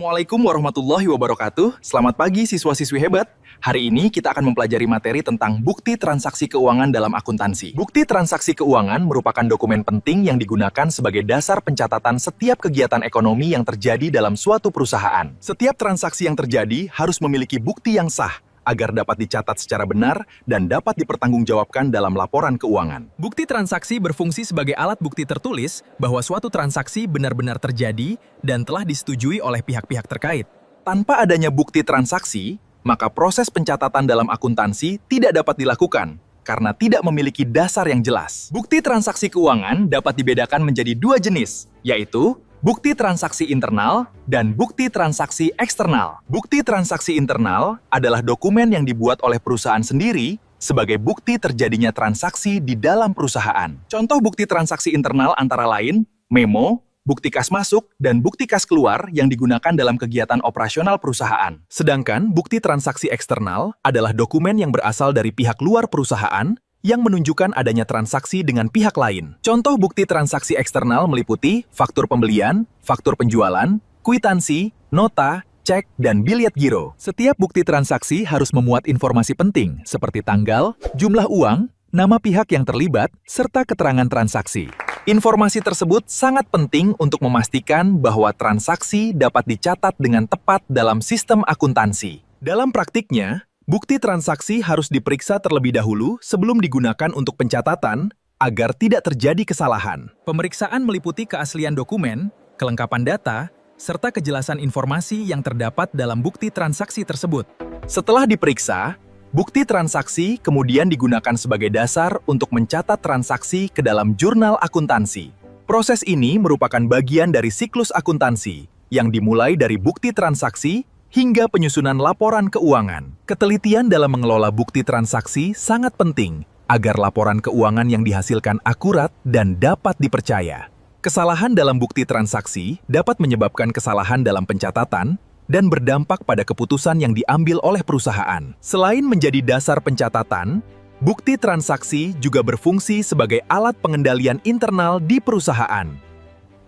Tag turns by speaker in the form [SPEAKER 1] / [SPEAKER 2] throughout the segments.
[SPEAKER 1] Assalamualaikum warahmatullahi wabarakatuh. Selamat pagi siswa-siswi hebat. Hari ini kita akan mempelajari materi tentang bukti transaksi keuangan dalam akuntansi. Bukti transaksi keuangan merupakan dokumen penting yang digunakan sebagai dasar pencatatan setiap kegiatan ekonomi yang terjadi dalam suatu perusahaan. Setiap transaksi yang terjadi harus memiliki bukti yang sah agar dapat dicatat secara benar dan dapat dipertanggungjawabkan dalam laporan keuangan. Bukti transaksi berfungsi sebagai alat bukti tertulis bahwa suatu transaksi benar-benar terjadi dan telah disetujui oleh pihak-pihak terkait. Tanpa adanya bukti transaksi, maka proses pencatatan dalam akuntansi tidak dapat dilakukan karena tidak memiliki dasar yang jelas. Bukti transaksi keuangan dapat dibedakan menjadi dua jenis, yaitu bukti transaksi internal dan bukti transaksi eksternal. Bukti transaksi internal adalah dokumen yang dibuat oleh perusahaan sendiri sebagai bukti terjadinya transaksi di dalam perusahaan. Contoh bukti transaksi internal antara lain memo, bukti kas masuk, dan bukti kas keluar yang digunakan dalam kegiatan operasional perusahaan. Sedangkan bukti transaksi eksternal adalah dokumen yang berasal dari pihak luar perusahaan yang menunjukkan adanya transaksi dengan pihak lain. Contoh bukti transaksi eksternal meliputi faktur pembelian, faktur penjualan, kwitansi, nota, cek, dan bilet giro. Setiap bukti transaksi harus memuat informasi penting seperti tanggal, jumlah uang, nama pihak yang terlibat, serta keterangan transaksi. Informasi tersebut sangat penting untuk memastikan bahwa transaksi dapat dicatat dengan tepat dalam sistem akuntansi. Dalam praktiknya, bukti transaksi harus diperiksa terlebih dahulu sebelum digunakan untuk pencatatan agar tidak terjadi kesalahan. Pemeriksaan meliputi keaslian dokumen, kelengkapan data, serta kejelasan informasi yang terdapat dalam bukti transaksi tersebut. Setelah diperiksa, bukti transaksi kemudian digunakan sebagai dasar untuk mencatat transaksi ke dalam jurnal akuntansi. Proses ini merupakan bagian dari siklus akuntansi yang dimulai dari bukti transaksi hingga penyusunan laporan keuangan. Ketelitian dalam mengelola bukti transaksi sangat penting agar laporan keuangan yang dihasilkan akurat dan dapat dipercaya. Kesalahan dalam bukti transaksi dapat menyebabkan kesalahan dalam pencatatan dan berdampak pada keputusan yang diambil oleh perusahaan. Selain menjadi dasar pencatatan, bukti transaksi juga berfungsi sebagai alat pengendalian internal di perusahaan.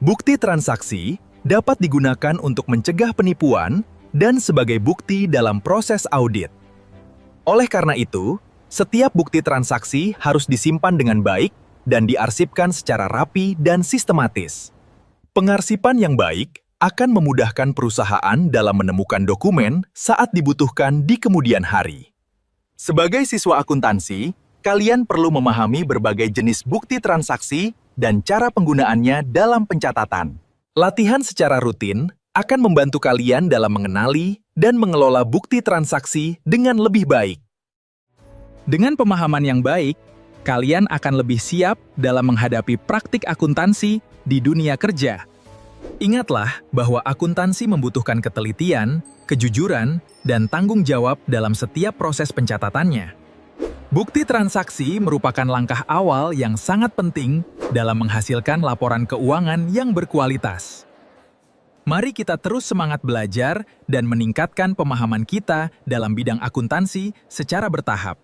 [SPEAKER 1] Bukti transaksi dapat digunakan untuk mencegah penipuan dan sebagai bukti dalam proses audit. Oleh karena itu, setiap bukti transaksi harus disimpan dengan baik dan diarsipkan secara rapi dan sistematis. Pengarsipan yang baik akan memudahkan perusahaan dalam menemukan dokumen saat dibutuhkan di kemudian hari. Sebagai siswa akuntansi, kalian perlu memahami berbagai jenis bukti transaksi dan cara penggunaannya dalam pencatatan. Latihan secara rutin akan membantu kalian dalam mengenali dan mengelola bukti transaksi dengan lebih baik. Dengan pemahaman yang baik, kalian akan lebih siap dalam menghadapi praktik akuntansi di dunia kerja. Ingatlah bahwa akuntansi membutuhkan ketelitian, kejujuran, dan tanggung jawab dalam setiap proses pencatatannya. Bukti transaksi merupakan langkah awal yang sangat penting dalam menghasilkan laporan keuangan yang berkualitas. Mari kita terus semangat belajar dan meningkatkan pemahaman kita dalam bidang akuntansi secara bertahap.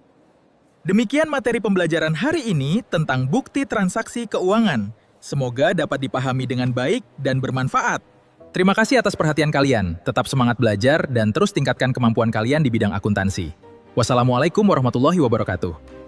[SPEAKER 1] Demikian materi pembelajaran hari ini tentang bukti transaksi keuangan. Semoga dapat dipahami dengan baik dan bermanfaat. Terima kasih atas perhatian kalian. Tetap semangat belajar dan terus tingkatkan kemampuan kalian di bidang akuntansi. Wassalamualaikum warahmatullahi wabarakatuh.